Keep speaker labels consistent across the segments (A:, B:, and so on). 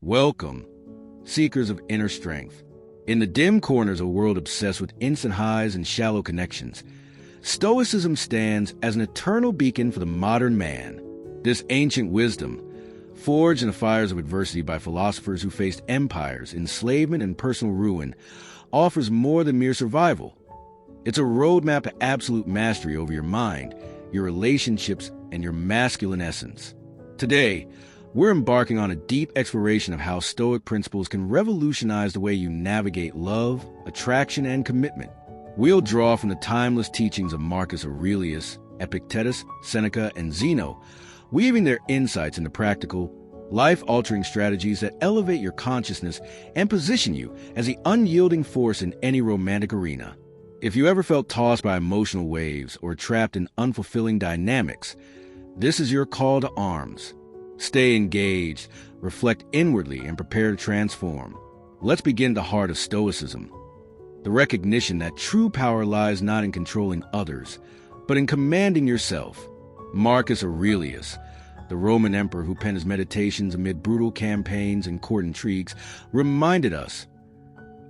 A: Welcome, seekers of inner strength. In the dim corners of a world obsessed with instant highs and shallow connections, Stoicism stands as an eternal beacon for the modern man. This ancient wisdom, forged in the fires of adversity by philosophers who faced empires, enslavement, and personal ruin, offers more than mere survival. It's a roadmap to absolute mastery over your mind, your relationships, and your masculine essence. Today, we're embarking on a deep exploration of how Stoic principles can revolutionize the way you navigate love, attraction, and commitment. We'll draw from the timeless teachings of Marcus Aurelius, Epictetus, Seneca, and Zeno, weaving their insights into practical, life-altering strategies that elevate your consciousness and position you as the unyielding force in any romantic arena. If you ever felt tossed by emotional waves or trapped in unfulfilling dynamics, this is your call to arms. Stay engaged, reflect inwardly, and prepare to transform. Let's begin the heart of Stoicism, the recognition that true power lies not in controlling others, but in commanding yourself. Marcus Aurelius, the Roman emperor who penned his meditations amid brutal campaigns and court intrigues, reminded us,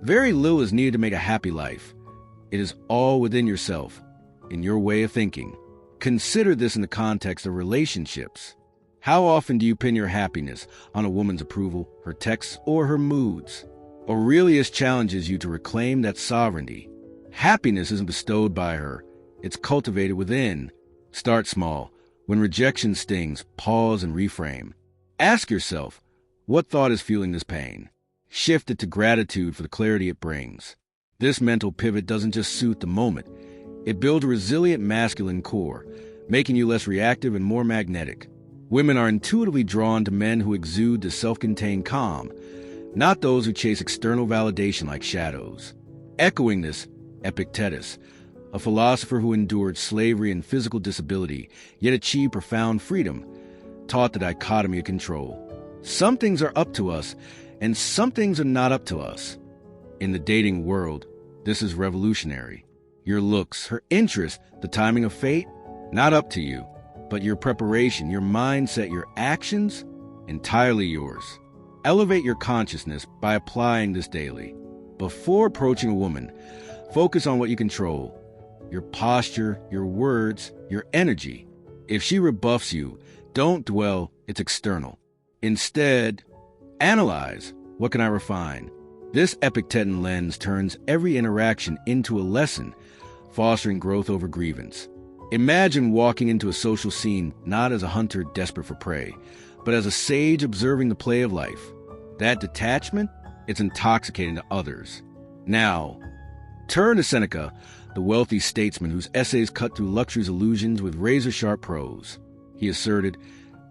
A: very little is needed to make a happy life. It is all within yourself, in your way of thinking. Consider this in the context of relationships. How often do you pin your happiness on a woman's approval, her texts, or her moods? Aurelius challenges you to reclaim that sovereignty. Happiness isn't bestowed by her, it's cultivated within. Start small. When rejection stings, pause and reframe. Ask yourself, what thought is fueling this pain? Shift it to gratitude for the clarity it brings. This mental pivot doesn't just suit the moment. It builds a resilient masculine core, making you less reactive and more magnetic. Women are intuitively drawn to men who exude the self-contained calm, not those who chase external validation like shadows. Echoing this, Epictetus, a philosopher who endured slavery and physical disability, yet achieved profound freedom, taught the dichotomy of control. Some things are up to us, and some things are not up to us. In the dating world, this is revolutionary. Your looks, her interests, the timing of fate, not up to you. But your preparation, your mindset, your actions, entirely yours. Elevate your consciousness by applying this daily. Before approaching a woman, focus on what you control. Your posture, your words, your energy. If she rebuffs you, don't dwell, it's external. Instead, analyze, what can I refine? This Epictetan lens turns every interaction into a lesson, fostering growth over grievance. Imagine walking into a social scene not as a hunter desperate for prey, but as a sage observing the play of life. That detachment, it's intoxicating to others. Now, turn to Seneca, the wealthy statesman whose essays cut through luxury's illusions with razor-sharp prose. He asserted,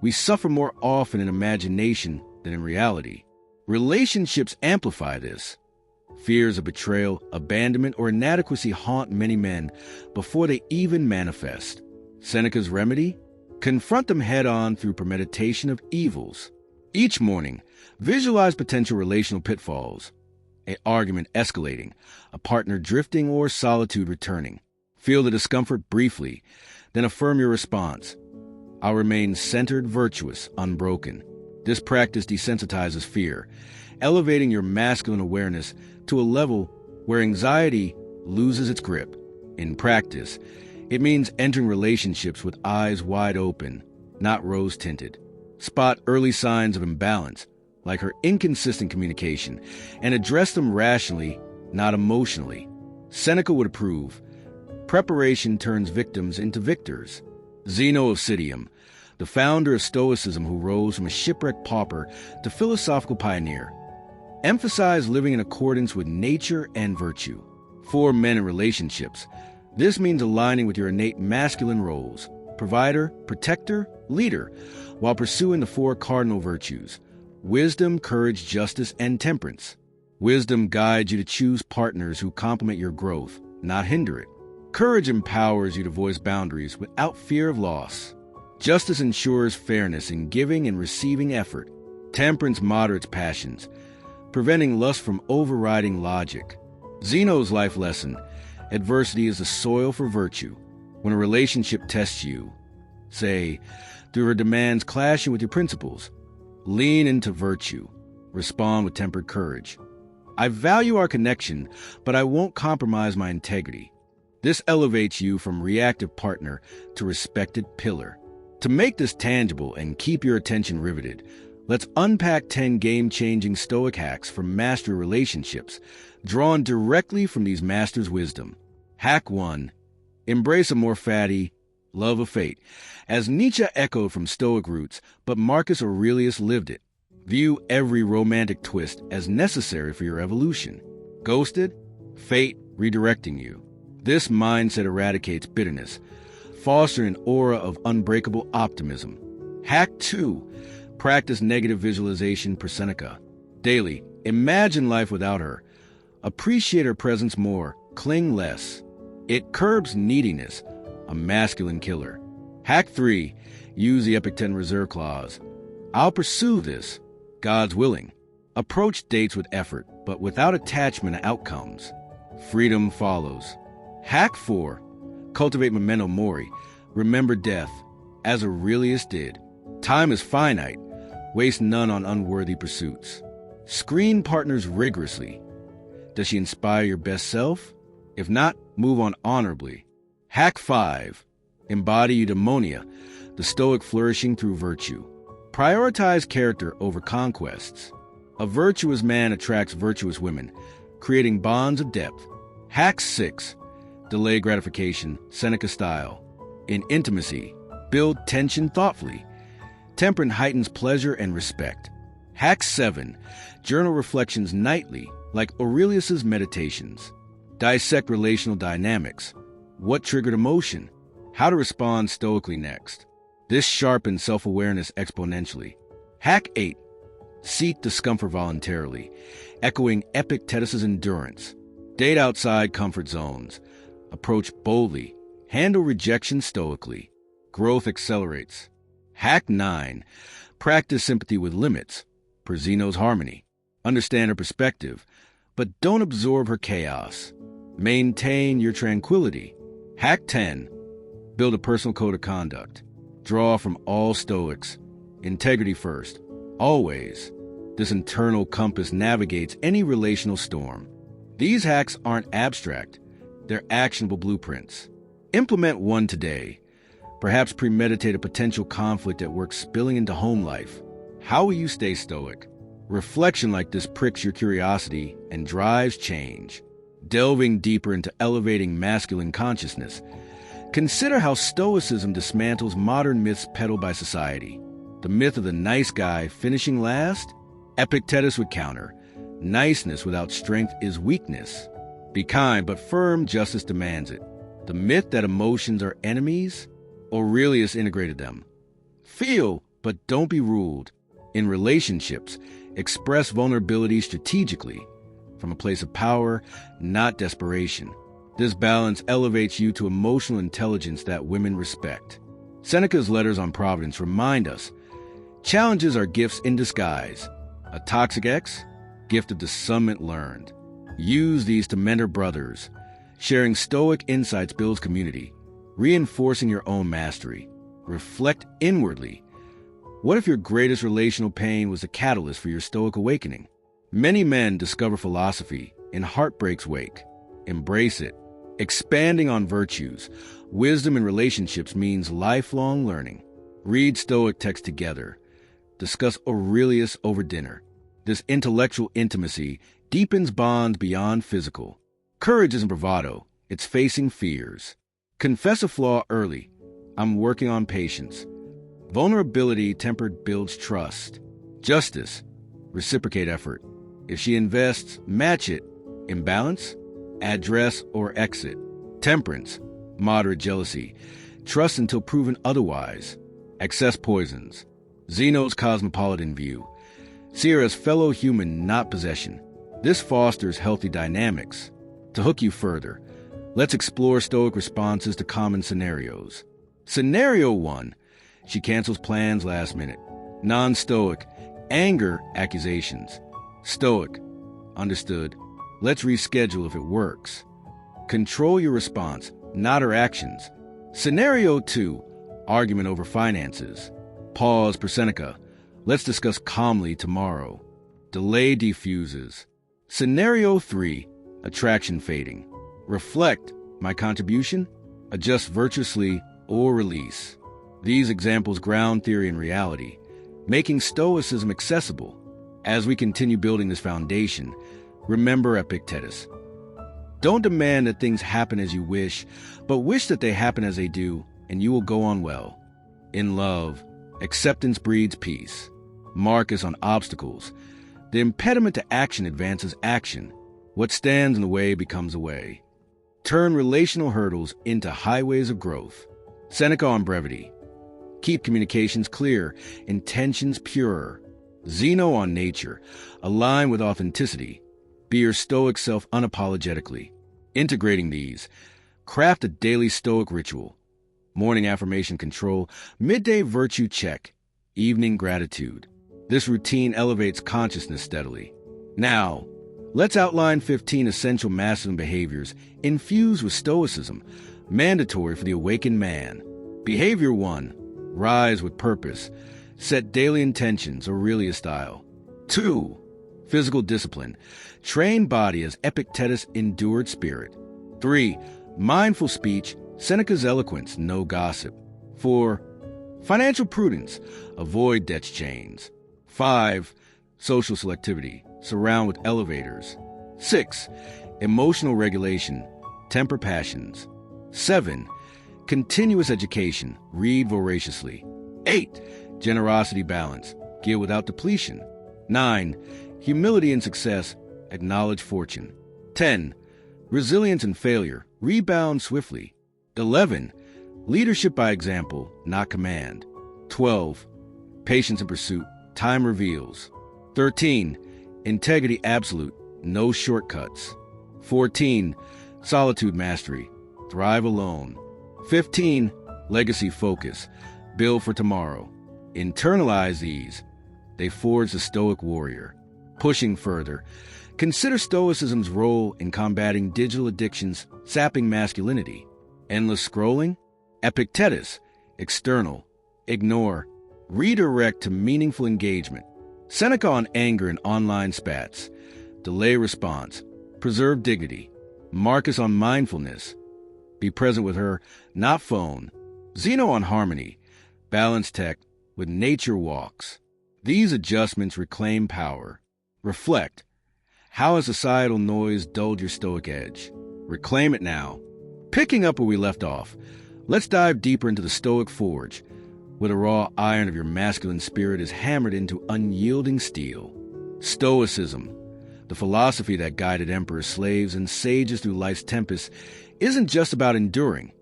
A: "We suffer more often in imagination than in reality." Relationships amplify this. Fears of betrayal, abandonment, or inadequacy haunt many men before they even manifest. Seneca's remedy? Confront them head-on through premeditation of evils. Each morning, visualize potential relational pitfalls. An argument escalating, a partner drifting, or solitude returning. Feel the discomfort briefly, then affirm your response. I'll remain centered, virtuous, unbroken. This practice desensitizes fear, elevating your masculine awareness to a level where anxiety loses its grip. In practice, it means entering relationships with eyes wide open, not rose-tinted. Spot early signs of imbalance, like her inconsistent communication, and address them rationally, not emotionally. Seneca would approve. Preparation turns victims into victors. Zeno of Citium, the founder of Stoicism who rose from a shipwrecked pauper to philosophical pioneer, emphasize living in accordance with nature and virtue. For men in relationships, this means aligning with your innate masculine roles, provider, protector, leader, while pursuing the four cardinal virtues: wisdom, courage, justice, and temperance. Wisdom guides you to choose partners who complement your growth, not hinder it. Courage empowers you to voice boundaries without fear of loss. Justice ensures fairness in giving and receiving effort. Temperance moderates passions, preventing lust from overriding logic. Zeno's life lesson: adversity is the soil for virtue. When a relationship tests you, say, through her demands clashing with your principles, lean into virtue. Respond with tempered courage. I value our connection, but I won't compromise my integrity. This elevates you from reactive partner to respected pillar. To make this tangible and keep your attention riveted, let's unpack 10 game-changing Stoic hacks for master relationships, drawn directly from these masters' wisdom. Hack 1. Embrace a more fatty love of fate. As Nietzsche echoed from Stoic roots, but Marcus Aurelius lived it. View every romantic twist as necessary for your evolution. Ghosted? Fate redirecting you. This mindset eradicates bitterness, fostering an aura of unbreakable optimism. Hack 2. Practice negative visualization per Seneca. Daily, imagine life without her. Appreciate her presence more, cling less. It curbs neediness, a masculine killer. Hack 3. Use the Epictetus reserve clause. I'll pursue this, God's willing. Approach dates with effort, but without attachment to outcomes. Freedom follows. Hack 4. Cultivate memento mori. Remember death, as Aurelius did. Time is finite. Waste none on unworthy pursuits. Screen partners rigorously. Does she inspire your best self? If not, move on honorably. Hack 5. Embody eudaimonia, the Stoic flourishing through virtue. Prioritize character over conquests. A virtuous man attracts virtuous women, creating bonds of depth. Hack 6. Delay gratification, Seneca style. In intimacy, build tension thoughtfully. Temperance heightens pleasure and respect. Hack 7. Journal reflections nightly, like Aurelius's meditations. Dissect relational dynamics. What triggered emotion? How to respond stoically next. This sharpens self-awareness exponentially. Hack 8. Seek discomfort voluntarily, echoing Epictetus' endurance. Date outside comfort zones. Approach boldly. Handle rejection stoically. Growth accelerates. Hack 9. Practice sympathy with limits, per Zeno's harmony. Understand her perspective, but don't absorb her chaos. Maintain your tranquility. Hack 10. Build a personal code of conduct. Draw from all Stoics. Integrity first. Always. This internal compass navigates any relational storm. These hacks aren't abstract. They're actionable blueprints. Implement one today. Perhaps premeditate a potential conflict at work spilling into home life. How will you stay stoic? Reflection like this pricks your curiosity and drives change. Delving deeper into elevating masculine consciousness, consider how Stoicism dismantles modern myths peddled by society. The myth of the nice guy finishing last? Epictetus would counter, niceness without strength is weakness. Be kind, but firm justice demands it. The myth that emotions are enemies? Aurelius integrated them. Feel, but don't be ruled. In relationships, express vulnerability strategically, from a place of power, not desperation. This balance elevates you to emotional intelligence that women respect. Seneca's letters on Providence remind us, challenges are gifts in disguise. A toxic ex? Gift of discernment learned. Use these to mentor brothers. Sharing Stoic insights builds community, reinforcing your own mastery. Reflect inwardly. What if your greatest relational pain was a catalyst for your Stoic awakening? Many men discover philosophy in heartbreak's wake. Embrace it. Expanding on virtues, wisdom in relationships means lifelong learning. Read Stoic texts together. Discuss Aurelius over dinner. This intellectual intimacy deepens bonds beyond physical. Courage isn't bravado, it's facing fears. Confess a flaw early. I'm working on patience. Vulnerability tempered builds trust. Justice, reciprocate effort. If she invests, match it. Imbalance, address or exit. Temperance, moderate jealousy. Trust until proven otherwise. Excess poisons. Zeno's cosmopolitan view. See her as fellow human, not possession. This fosters healthy dynamics. To hook you further, let's explore Stoic responses to common scenarios. Scenario 1. She cancels plans last minute. Non-Stoic. Anger, accusations. Stoic. Understood. Let's reschedule if it works. Control your response, not her actions. Scenario 2. Argument over finances. Pause per Seneca. Let's discuss calmly tomorrow. Delay diffuses. Scenario 3, attraction fading. Reflect, my contribution, adjust virtuously, or release. These examples ground theory in reality, making Stoicism accessible. As we continue building this foundation, remember Epictetus. Don't demand that things happen as you wish, but wish that they happen as they do, and you will go on well. In love, acceptance breeds peace. Marcus on obstacles. The impediment to action advances action. What stands in the way becomes a way. Turn relational hurdles into highways of growth. Seneca on brevity. Keep communications clear, intentions pure. Zeno on nature. Align with authenticity. Be your stoic self unapologetically. Integrating these, craft a daily stoic ritual. Morning affirmation control, midday virtue check, evening gratitude. This routine elevates consciousness steadily. Now, let's outline 15 essential masculine behaviors infused with Stoicism, mandatory for the awakened man. Behavior 1, rise with purpose. Set daily intentions, Aurelius style. 2, physical discipline. Train body as Epictetus endured spirit. 3, mindful speech. Seneca's eloquence, no gossip. 4, financial prudence. Avoid debt chains. 5, social selectivity. Surround with elevators. 6, emotional regulation. Temper passions. 7, continuous education. Read voraciously. 8, generosity balance. Give without depletion. 9, humility and success. Acknowledge fortune. 10, resilience and failure. Rebound swiftly. 11, leadership by example, not command. 12, patience in pursuit. Time reveals. 13, integrity absolute. No shortcuts. 14, solitude mastery. Thrive alone. 15, legacy focus. Build for tomorrow. Internalize these. They forge the stoic warrior. Pushing further, consider Stoicism's role in combating digital addictions, sapping masculinity. Endless scrolling? Epictetus, external. Ignore. Redirect to meaningful engagement. Seneca on anger and online spats. Delay response. Preserve dignity. Marcus on mindfulness. Be present with her, not phone. Zeno on harmony. Balance tech with nature walks. These adjustments reclaim power. Reflect. How has societal noise dulled your stoic edge? Reclaim it now. Picking up where we left off, let's dive deeper into the stoic forge, where the raw iron of your masculine spirit is hammered into unyielding steel. Stoicism, the philosophy that guided emperors, slaves, and sages through life's tempests, isn't just about enduring.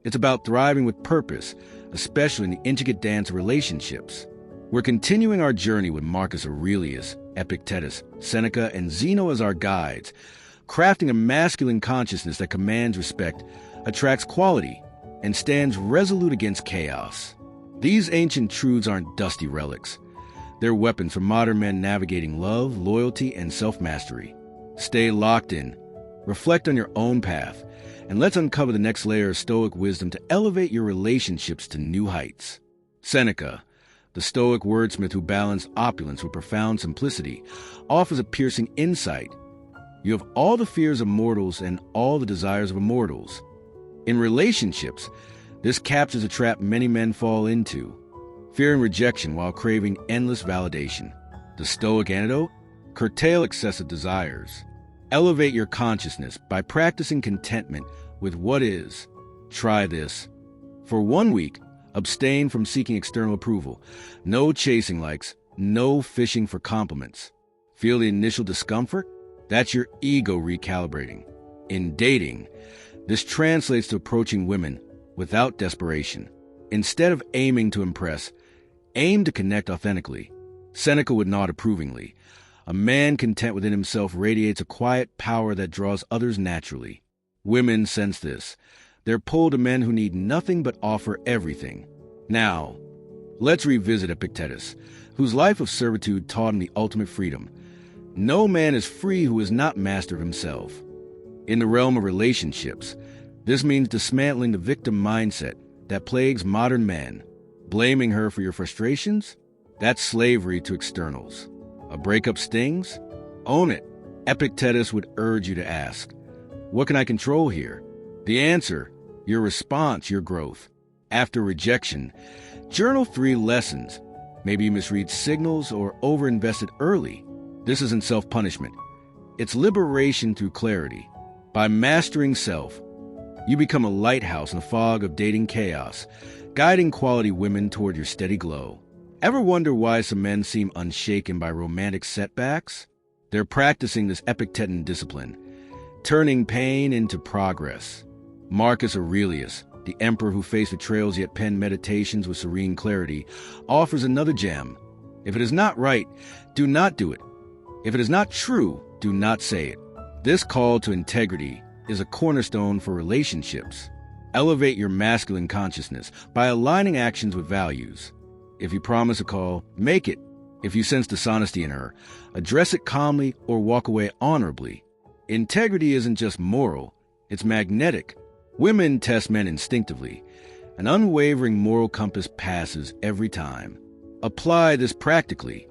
A: It's about thriving with purpose, especially in the intricate dance of relationships. We're continuing our journey with Marcus Aurelius, Epictetus, Seneca, and Zeno as our guides, crafting a masculine consciousness that commands respect, attracts quality, and stands resolute against chaos. These ancient truths aren't dusty relics. They're weapons for modern men navigating love, loyalty, and self-mastery. Stay locked in, reflect on your own path, and let's uncover the next layer of stoic wisdom to elevate your relationships to new heights. Seneca, the stoic wordsmith who balanced opulence with profound simplicity, offers a piercing insight. You have all the fears of mortals and all the desires of immortals. In relationships, this captures a trap many men fall into, fearing rejection while craving endless validation. The stoic antidote? Curtail excessive desires. Elevate your consciousness by practicing contentment with what is. Try this. For 1 week, abstain from seeking external approval. No chasing likes, no fishing for compliments. Feel the initial discomfort? That's your ego recalibrating. In dating, this translates to approaching women without desperation. Instead of aiming to impress, aim to connect authentically. Seneca would nod approvingly. A man content within himself radiates a quiet power that draws others naturally. Women sense this. They're pulled to men who need nothing but offer everything. Now, let's revisit Epictetus, whose life of servitude taught him the ultimate freedom. No man is free who is not master of himself. In the realm of relationships, this means dismantling the victim mindset that plagues modern men. Blaming her for your frustrations? That's slavery to externals. A breakup stings? Own it. Epictetus would urge you to ask, what can I control here? The answer, your response, your growth. After rejection, journal 3 lessons. Maybe you misread signals or overinvested early. This isn't self-punishment. It's liberation through clarity. By mastering self, you become a lighthouse in a fog of dating chaos, guiding quality women toward your steady glow. Ever wonder why some men seem unshaken by romantic setbacks? They're practicing this Epictetan discipline, turning pain into progress. Marcus Aurelius, the emperor who faced betrayals yet penned meditations with serene clarity, offers another gem. If it is not right, do not do it. If it is not true, do not say it. This call to integrity is a cornerstone for relationships. Elevate your masculine consciousness by aligning actions with values. If you promise a call, make it. If you sense dishonesty in her, address it calmly or walk away honorably. Integrity isn't just moral, it's magnetic. Women test men instinctively. An unwavering moral compass passes every time. Apply this practically.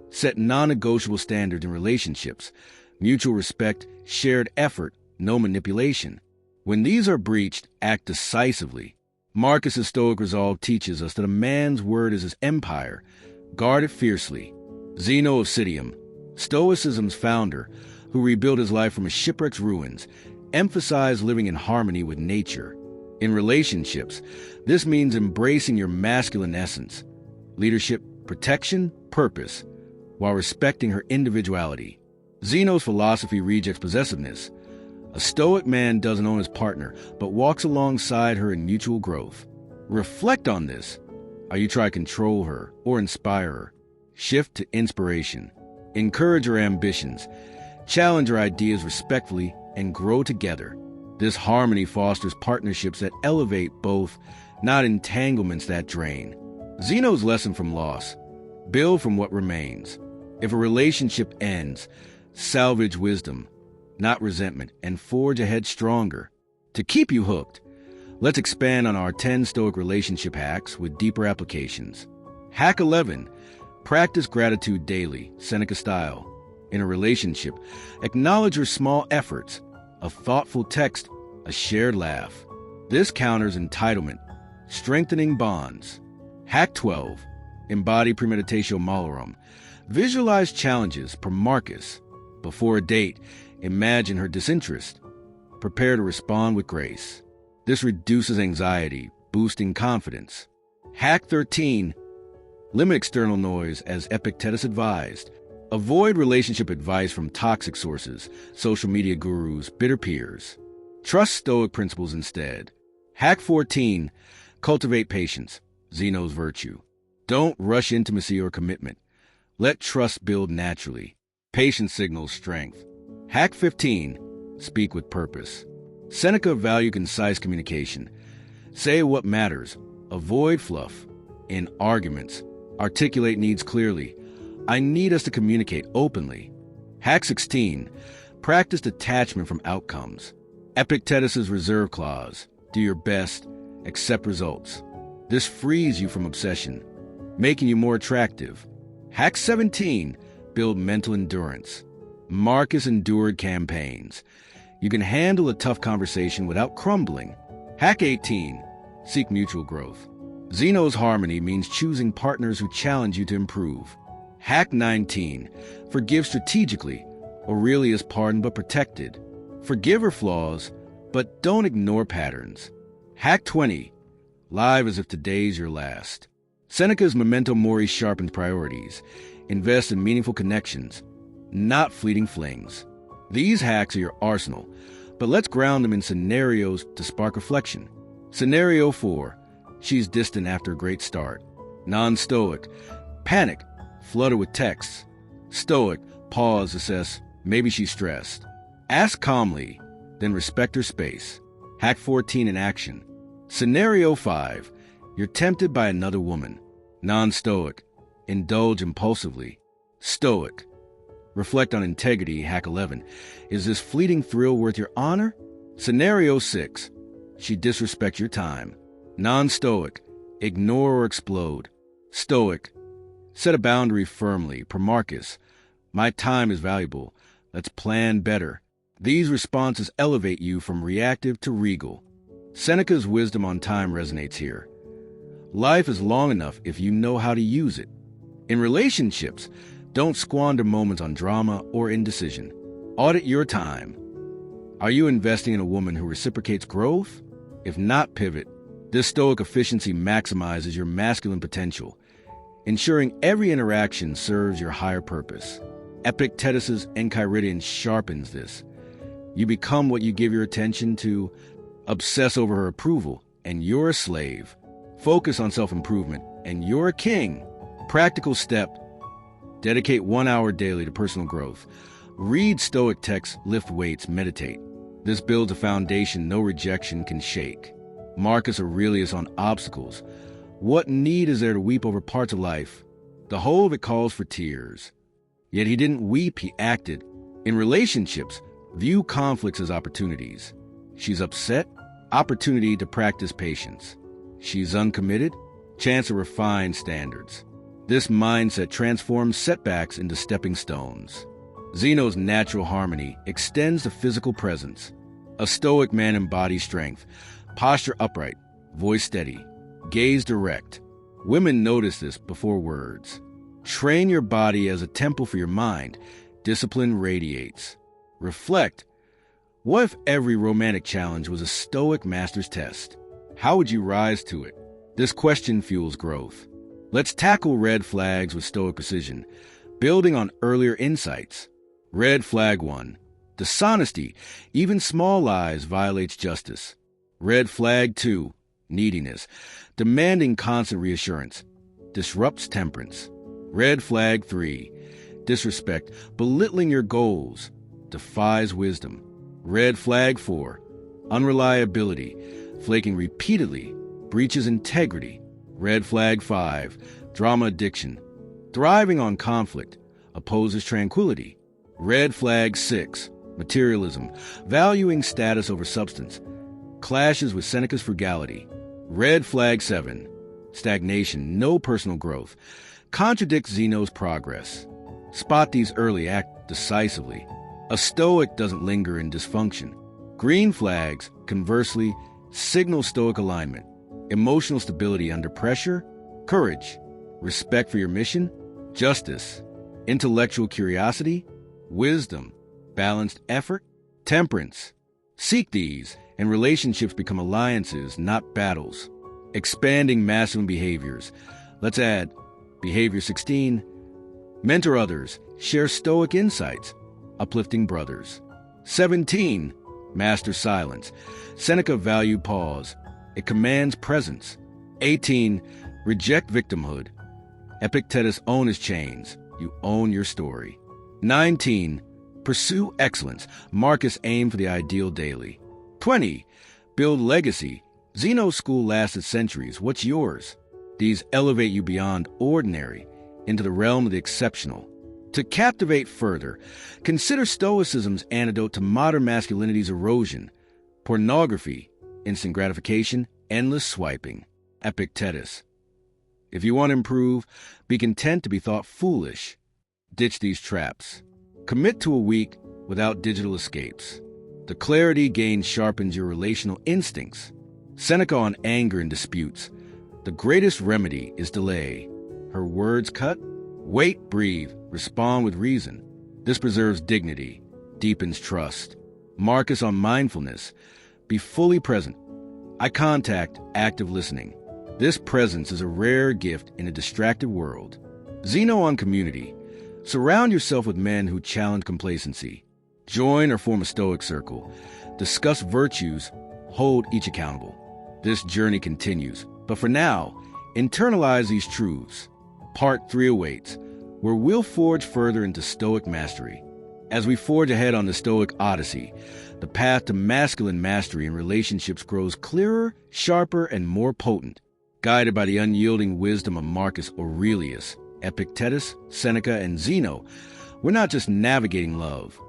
A: Set non-negotiable standards in relationships. Mutual respect, shared effort, no manipulation. When these are breached, act decisively. Marcus's Stoic resolve teaches us that a man's word is his empire. Guard it fiercely. Zeno of Citium, Stoicism's founder, who rebuilt his life from a shipwreck's ruins, emphasized living in harmony with nature. In relationships, this means embracing your masculine essence, leadership, protection, purpose, while respecting her individuality. Zeno's philosophy rejects possessiveness. A Stoic man doesn't own his partner, but walks alongside her in mutual growth. Reflect on this. Are you trying to control her or inspire her? Shift to inspiration. Encourage her ambitions. Challenge her ideas respectfully and grow together. This harmony fosters partnerships that elevate both, not entanglements that drain. Zeno's lesson from loss: build from what remains. If a relationship ends, salvage wisdom, not resentment, and forge ahead stronger. To keep you hooked, let's expand on our 10 Stoic relationship hacks with deeper applications. Hack 11. Practice gratitude daily, Seneca style. In a relationship, acknowledge your small efforts, a thoughtful text, a shared laugh. This counters entitlement, strengthening bonds. Hack 12. Embody premeditatio malorum. Visualize challenges per Marcus. Before a date, imagine her disinterest. Prepare to respond with grace. This reduces anxiety, boosting confidence. Hack 13. Limit external noise as Epictetus advised. Avoid relationship advice from toxic sources, social media gurus, bitter peers. Trust Stoic principles instead. Hack 14. Cultivate patience, Zeno's virtue. Don't rush intimacy or commitment. Let trust build naturally. Patience signals strength. Hack 15. Speak with purpose. Seneca valued concise communication. Say what matters. Avoid fluff. In arguments, articulate needs clearly. I need us to communicate openly. Hack 16. Practice detachment from outcomes. Epictetus' reserve clause. Do your best. Accept results. This frees you from obsession, making you more attractive. Hack 17. Build mental endurance. Marcus endured campaigns. You can handle a tough conversation without crumbling. Hack 18. Seek mutual growth. Zeno's harmony means choosing partners who challenge you to improve. Hack 19. Forgive strategically. Aurelius pardoned but protected. Forgive her flaws, but don't ignore patterns. Hack 20. Live as if today's your last. Seneca's memento mori sharpens priorities. Invest in meaningful connections, not fleeting flings. These hacks are your arsenal, but let's ground them in scenarios to spark reflection. Scenario 4. She's distant after a great start. Non-Stoic. Panic. Flutter with texts. Stoic. Pause, assess. Maybe she's stressed. Ask calmly, then respect her space. Hack 14 in action. Scenario 5. You're tempted by another woman. Non-Stoic. Indulge impulsively. Stoic. Reflect on integrity. Hack 11. Is this fleeting thrill worth your honor? Scenario 6. She disrespects your time. Non-Stoic. Ignore or explode. Stoic. Set a boundary firmly. Per Marcus. My time is valuable. Let's plan better. These responses elevate you from reactive to regal. Seneca's wisdom on time resonates here. Life is long enough if you know how to use it. In relationships, don't squander moments on drama or indecision. Audit your time. Are you investing in a woman who reciprocates growth? If not, pivot. This stoic efficiency maximizes your masculine potential, ensuring every interaction serves your higher purpose. Epictetus' Enchiridion sharpens this. You become what you give your attention to. Obsess over her approval, and you're a slave. Focus on self-improvement, and you're a king. Practical step: dedicate 1 hour daily to personal growth. Read Stoic texts, lift weights, meditate. This builds a foundation no rejection can shake. Marcus Aurelius on obstacles. What need is there to weep over parts of life? The whole of it calls for tears. Yet he didn't weep, he acted. In relationships, view conflicts as opportunities. She's upset? Opportunity to practice patience. She's uncommitted? Chance to refine standards. This mindset transforms setbacks into stepping stones. Zeno's natural harmony extends to physical presence. A stoic man embodies strength. Posture upright, voice steady, gaze direct. Women notice this before words. Train your body as a temple for your mind. Discipline radiates. Reflect. What if every romantic challenge was a stoic master's test? How would you rise to it? This question fuels growth. Let's tackle red flags with stoic precision, building on earlier insights. Red flag 1. Dishonesty. Even small lies violates justice. Red flag 2. Neediness. Demanding constant reassurance. Disrupts temperance. Red flag 3. Disrespect. Belittling your goals. Defies wisdom. Red flag 4. Unreliability. Flaking repeatedly. Breaches integrity. Red flag 5. Drama addiction. Thriving on conflict. Opposes tranquility. Red flag 6. Materialism. Valuing status over substance. Clashes with Seneca's frugality. Red flag 7. Stagnation. No personal growth. Contradicts Zeno's progress. Spot these early, act decisively. A stoic doesn't linger in dysfunction. Green flags, conversely, signal stoic alignment. Emotional stability under pressure. Courage. Respect for your mission. Justice. Intellectual curiosity. Wisdom. Balanced effort. Temperance. Seek these, and relationships become alliances, not battles. Expanding masculine behaviors. Let's add behavior 16. Mentor others. Share stoic insights. Uplifting brothers. 17. Master silence. Seneca valued pause. It commands presence. 18. Reject victimhood. Epictetus own his chains. You own your story. 19. Pursue excellence. Marcus aim for the ideal daily. 20. Build legacy. Zeno's school lasted centuries. What's yours? These elevate you beyond ordinary into the realm of the exceptional. To captivate further, consider Stoicism's antidote to modern masculinity's erosion: pornography, instant gratification, endless swiping. Epictetus. If you want to improve, be content to be thought foolish. Ditch these traps. Commit to a week without digital escapes. The clarity gained sharpens your relational instincts. Seneca on anger and disputes. The greatest remedy is delay. Her words cut? Wait, breathe, respond with reason. This preserves dignity, deepens trust. Marcus on mindfulness. Be fully present. Eye contact, active listening. This presence is a rare gift in a distracted world. Zeno on community. Surround yourself with men who challenge complacency. Join or form a stoic circle. Discuss virtues. Hold each accountable. This journey continues. But for now, internalize these truths. Part 3 awaits, where we'll forge further into stoic mastery. As we forge ahead on the Stoic Odyssey, the path to masculine mastery in relationships grows clearer, sharper, and more potent. Guided by the unyielding wisdom of Marcus Aurelius, Epictetus, Seneca, and Zeno, we're not just navigating love.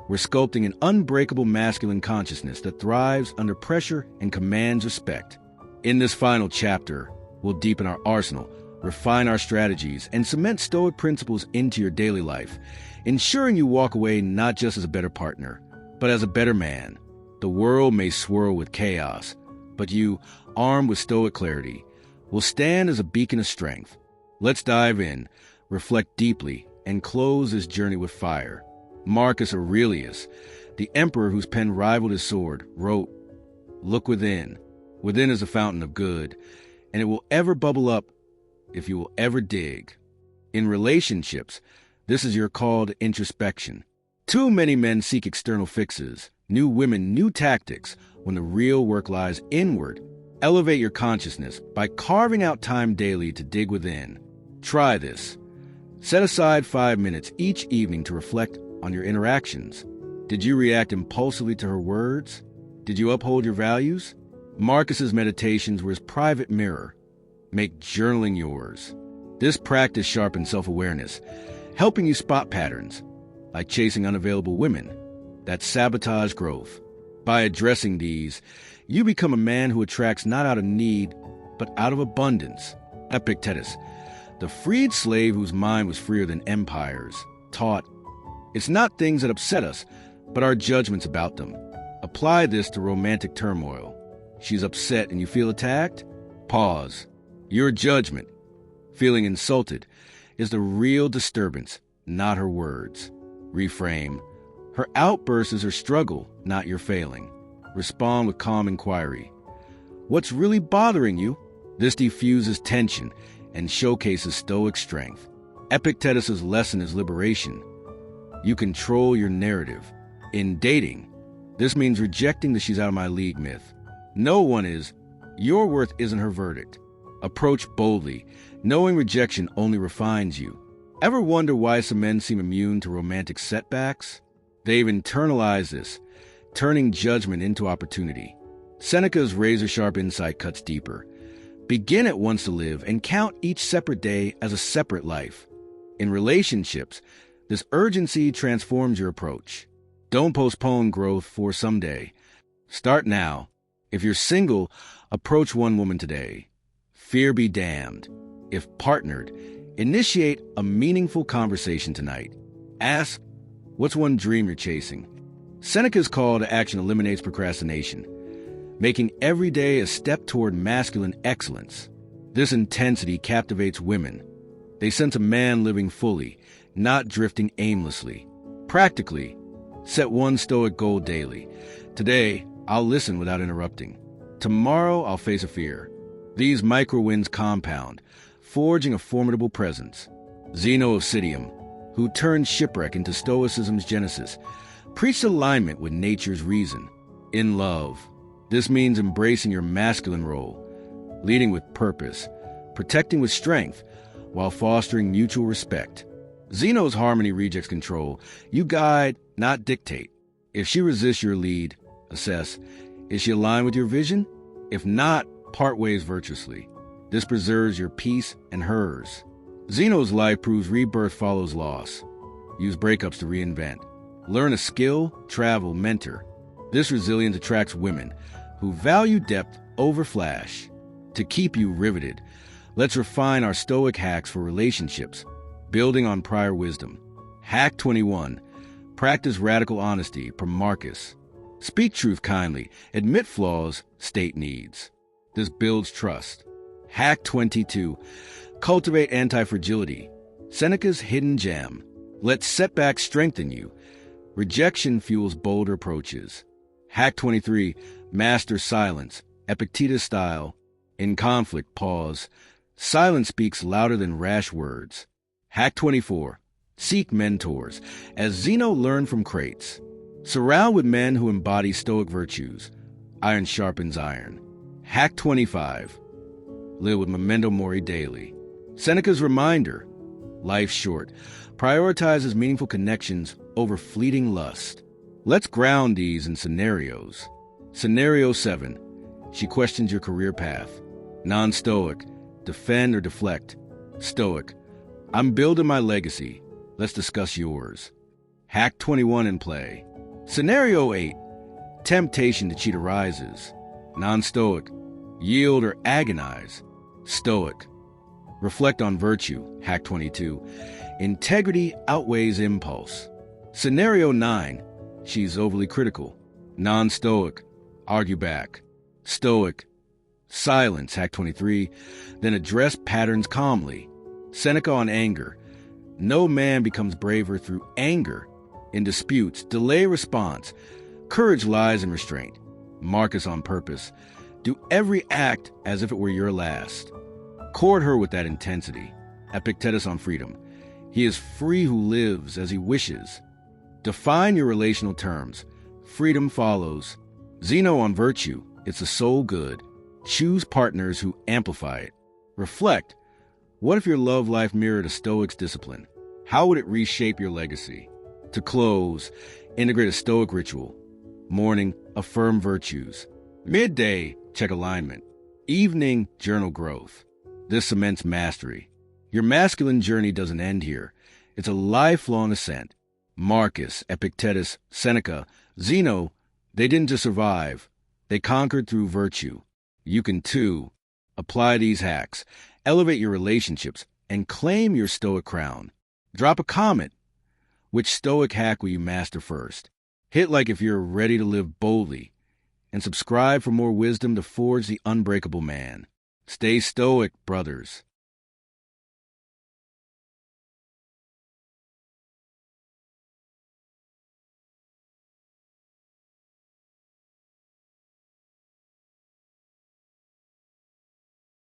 A: We're sculpting an unbreakable masculine consciousness that thrives under pressure and commands respect. In this final chapter, we'll deepen our arsenal, refine our strategies, and cement Stoic principles into your daily life, ensuring you walk away not just as a better partner, but as a better man. The world may swirl with chaos, but you, armed with Stoic clarity, will stand as a beacon of strength. Let's dive in, reflect deeply, and close this journey with fire. Marcus Aurelius, the emperor whose pen rivaled his sword, wrote, "Look within. Within is a fountain of good, and it will ever bubble up if you will ever dig." In relationships, this is your call to introspection. Too many men seek external fixes, new women, new tactics, when the real work lies inward. Elevate your consciousness by carving out time daily to dig within. Try this. Set aside 5 minutes each evening to reflect on your interactions. Did you react impulsively to her words? Did you uphold your values? Marcus's meditations were his private mirror. Make journaling yours. This practice sharpens self-awareness, helping you spot patterns, like chasing unavailable women, that sabotage growth. By addressing these, you become a man who attracts not out of need, but out of abundance. Epictetus, the freed slave whose mind was freer than empires, taught, "It's not things that upset us, but our judgments about them." Apply this to romantic turmoil. She's upset and you feel attacked? Pause. Your judgment, feeling insulted, is the real disturbance, not her words. Reframe. Her outburst is her struggle, not your failing. Respond with calm inquiry. What's really bothering you? This diffuses tension and showcases Stoic strength. Epictetus' lesson is liberation. You control your narrative. In dating, this means rejecting the "she's out of my league" myth. No one is. Your worth isn't her verdict. Approach boldly, knowing rejection only refines you. Ever wonder why some men seem immune to romantic setbacks? They've internalized this, turning judgment into opportunity. Seneca's razor-sharp insight cuts deeper. Begin at once to live and count each separate day as a separate life. In relationships, this urgency transforms your approach. Don't postpone growth for someday. Start now. If you're single, approach one woman today. Fear be damned. If partnered, initiate a meaningful conversation tonight. Ask, what's one dream you're chasing? Seneca's call to action eliminates procrastination, making every day a step toward masculine excellence. This intensity captivates women. They sense a man living fully, not drifting aimlessly. Practically, set one Stoic goal daily. Today, I'll listen without interrupting. Tomorrow, I'll face a fear. These micro-wins compound, forging a formidable presence. Zeno of Citium, who turned shipwreck into Stoicism's genesis, preached alignment with nature's reason. In love, this means embracing your masculine role, leading with purpose, protecting with strength, while fostering mutual respect. Zeno's harmony rejects control. You guide, not dictate. If she resists your lead, assess, is she aligned with your vision? If not, part ways virtuously. This preserves your peace and hers. Zeno's life proves rebirth follows loss. Use breakups to reinvent. Learn a skill, travel, mentor. This resilience attracts women who value depth over flash. To keep you riveted, let's refine our Stoic hacks for relationships, building on prior wisdom. Hack 21. Practice radical honesty from Marcus. Speak truth kindly. Admit flaws, state needs. This builds trust. Hack 22. Cultivate anti-fragility. Seneca's hidden gem. Let setbacks strengthen you. Rejection fuels bolder approaches. Hack 23. Master silence. Epictetus style. In conflict, pause. Silence speaks louder than rash words. Hack 24. Seek mentors. As Zeno learned from Crates. Surround with men who embody Stoic virtues. Iron sharpens iron. Hack 25. Live with memento mori daily. Seneca's reminder. Life's short. Prioritizes meaningful connections over fleeting lust. Let's ground these in scenarios. Scenario 7. She questions your career path. Non-Stoic. Defend or deflect. Stoic. I'm building my legacy. Let's discuss yours. Hack 21 in play. Scenario 8. Temptation to cheat arises. Non-Stoic. Yield or agonize. Stoic. Reflect on virtue, hack 22. Integrity outweighs impulse. Scenario 9, she's overly critical. Non-stoic, argue back. Stoic, silence, hack 23. Then address patterns calmly. Seneca on anger. No man becomes braver through anger. In disputes, delay response. Courage lies in restraint. Marcus on purpose. Do every act as if it were your last. Court her with that intensity. Epictetus on freedom. He is free who lives as he wishes. Define your relational terms. Freedom follows. Zeno on virtue. It's the sole good. Choose partners who amplify it. Reflect. What if your love life mirrored a Stoic's discipline? How would it reshape your legacy? To close, integrate a Stoic ritual. Morning, affirm virtues. Midday, check alignment. Evening, journal growth. This cements mastery. Your masculine journey doesn't end here. It's a lifelong ascent. Marcus, Epictetus, Seneca, Zeno, they didn't just survive. They conquered through virtue. You can too. Apply these hacks. Elevate your relationships and claim your Stoic crown. Drop a comment. Which Stoic hack will you master first? Hit like if you're ready to live boldly. And subscribe for more wisdom to forge the unbreakable man. Stay Stoic, brothers.